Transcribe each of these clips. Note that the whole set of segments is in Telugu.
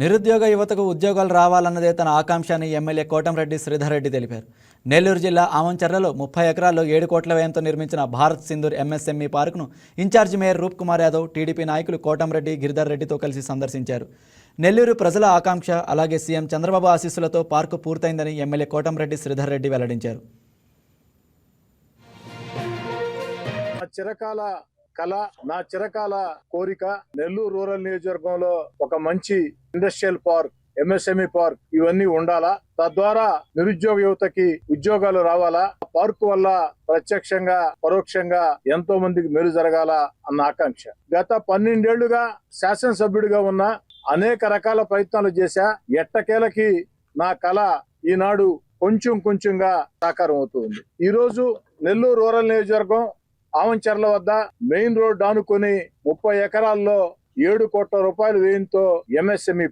నిరుద్యోగ యువతకు ఉద్యోగాలు రావాలన్నదే తన ఆకాంక్ష అని ఎమ్మెల్యే కోటంరెడ్డి శ్రీధర్ రెడ్డి తెలిపారు. నెల్లూరు జిల్లా ఆమంచర్లలో 30 ఎకరాల్లో 7 కోట్ల వ్యయంతో నిర్మించిన భారత్ సింధూర్ ఎంఎస్ఎంఈ పార్కును incharge mayor Roop Kumar Yadav, TDP నాయకులు కోటంరెడ్డి, గిరిధర్ రెడ్డితో కలిసి సందర్శించారు. నెల్లూరు ప్రజల ఆకాంక్ష అలాగే సీఎం చంద్రబాబు ఆశీస్సులతో పార్కు పూర్తయిందని ఎమ్మెల్యే కోటంరెడ్డి శ్రీధర్ రెడ్డి వెల్లడించారు. నా చిరకాల కోరిక నెల్లూరు రూరల్ నియోజకవర్గంలో ఒక మంచి ఇండస్ట్రియల్ పార్క్, ఎంఎస్ఎంఈ పార్క్ ఇవన్నీ ఉండాలా. తద్వారా నిరుద్యోగ యువతకి ఉద్యోగాలు రావాలా. పార్కు వల్ల ప్రత్యక్షంగా పరోక్షంగా ఎంతో మందికి మేలు జరగాల అన్న ఆకాంక్ష. గత 12 ఏళ్లుగా శాసనసభ్యుడిగా ఉన్న అనేక రకాల ప్రయత్నాలు చేశా. ఎట్టకేలకి నా కళ ఈనాడు కొంచెంగా సాకారం అవుతుంది. ఈ రోజు నెల్లూరు రూరల్ నియోజకవర్గం ఆమంచర్ల వద్ద మెయిన్ రోడ్ ఆనుకొని 30 ఎకరాల్లో 7 కోట్ల రూపాయల వ్యయంతో ఎంఎస్ఎంఈ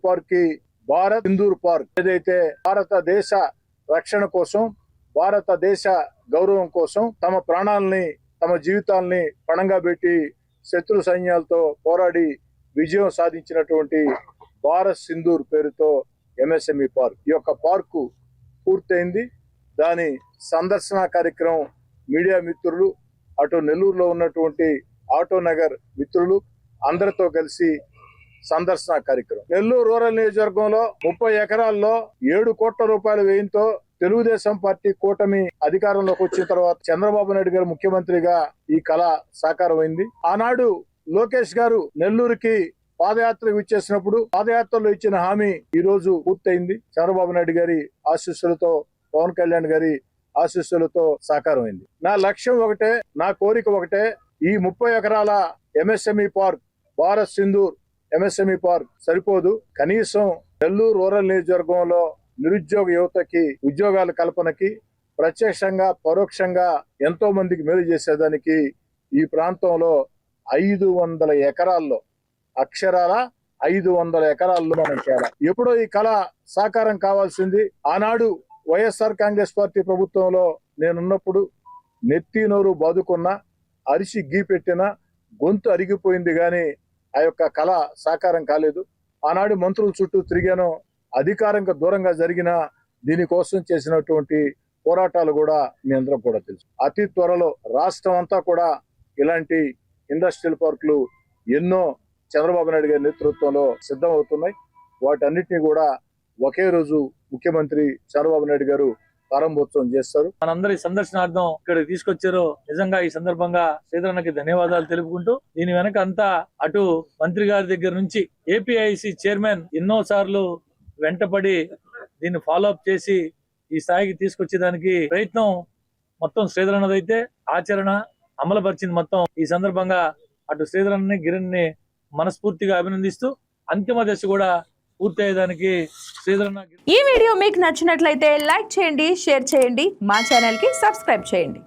పార్క్ కి భారత్ సింధూర్ పార్క్ ఏదైతే భారతదేశ రక్షణ కోసం, భారతదేశ గౌరవం కోసం తమ ప్రాణాలని, తమ జీవితాలని పణంగా పెట్టి శత్రు సైన్యాలతో పోరాడి విజయం సాధించినటువంటి భారత్ సింధూర్ పేరుతో ఎంఎస్ఎంఈ పార్క్. ఈ యొక్క పార్కు పూర్తయింది. దాని సందర్శన కార్యక్రమం మీడియా మిత్రులు, అటు నెల్లూరులో ఉన్నటువంటి ఆటో నగర్ మిత్రులు అందరితో కలిసి సందర్శన కార్యక్రమం. నెల్లూరు రూరల్ నియోజకవర్గంలో 30 ఎకరాల్లో 7 కోట్ల రూపాయల వ్యయంతో తెలుగుదేశం పార్టీ కూటమి అధికారంలోకి వచ్చిన తర్వాత చంద్రబాబు నాయుడు గారు ముఖ్యమంత్రిగా ఈ కళ సాకారమైంది. ఆనాడు లోకేష్ గారు నెల్లూరుకి పాదయాత్రకు ఇచ్చేసినప్పుడు పాదయాత్రలో ఇచ్చిన హామీ ఈ రోజు పూర్తయింది. చంద్రబాబు నాయుడు గారి ఆశీస్సులతో, పవన్ కళ్యాణ్ గారి ఆశీస్సులతో సాకారమైంది. నా లక్ష్యం ఒకటే, నా కోరిక ఒకటే. ఈ 30 ఎకరాల MSME park, Bharat Sindhur MSME park సరిపోదు. కనీసం నెల్లూరు రూరల్ నియోజకవర్గంలో నిరుద్యోగ యువతకి ఉద్యోగాల కల్పనకి, ప్రత్యక్షంగా పరోక్షంగా ఎంతో మందికి మేలు చేసేదానికి ఈ ప్రాంతంలో 500 ఎకరాల్లో, అక్షరాల 500 ఎకరాల్లో మనం చేయాలి. ఎప్పుడో ఈ కళ సాకారం కావాల్సింది. ఆనాడు వైఎస్ఆర్ కాంగ్రెస్ పార్టీ ప్రభుత్వంలో నేనున్నప్పుడు నెత్తి నోరు బాదుకున్నా, అరిసి గీపెట్టినా గొంతు అరిగిపోయింది కానీ ఆ యొక్క కళ సాకారం కాలేదు. ఆనాడు మంత్రుల చుట్టూ తిరిగాను. అధికారంగా దూరంగా జరిగిన దీనికోసం చేసినటువంటి పోరాటాలు కూడా మీ అందరం కూడా తెలుసు. అతి త్వరలో రాష్ట్రం అంతా కూడా ఇలాంటి ఇండస్ట్రియల్ పార్కులు ఎన్నో చంద్రబాబు నాయుడు గారి నేతృత్వంలో సిద్ధం అవుతున్నాయి. వాటన్నిటినీ కూడా ఒకే రోజు ముఖ్యమంత్రి చంద్రబాబు నాయుడు గారు ప్రారంభోత్సవం చేస్తారు. మనందరి సందర్శనార్థం ఇక్కడ తీసుకొచ్చారో నిజంగా ఈ సందర్భంగా శ్రీధరన్నకి ధన్యవాదాలు తెలుపుకుంటూ, దీని వెనక అంతా అటు మంత్రి గారి దగ్గర నుంచి ఏపీఐసి చైర్మన్ ఎన్నో సార్లు వెంటపడి దీన్ని ఫాలో అప్ చేసి ఈ స్థాయికి తీసుకొచ్చేదానికి ప్రయత్నం మొత్తం శ్రీధరన్నదైతే ఆచరణ అమలుపరిచింది మొత్తం. ఈ సందర్భంగా అటు శ్రీధరన్ని, గిరిని మనస్ఫూర్తిగా అభినందిస్తూ అంతిమ దశ కూడా పూర్తయ్యేదానికి శ్రీధరన్న. ఈ వీడియో మీకు నచ్చినట్లయితే లైక్ చేయండి, షేర్ చేయండి, మా ఛానల్ కి సబ్స్క్రైబ్ చేయండి.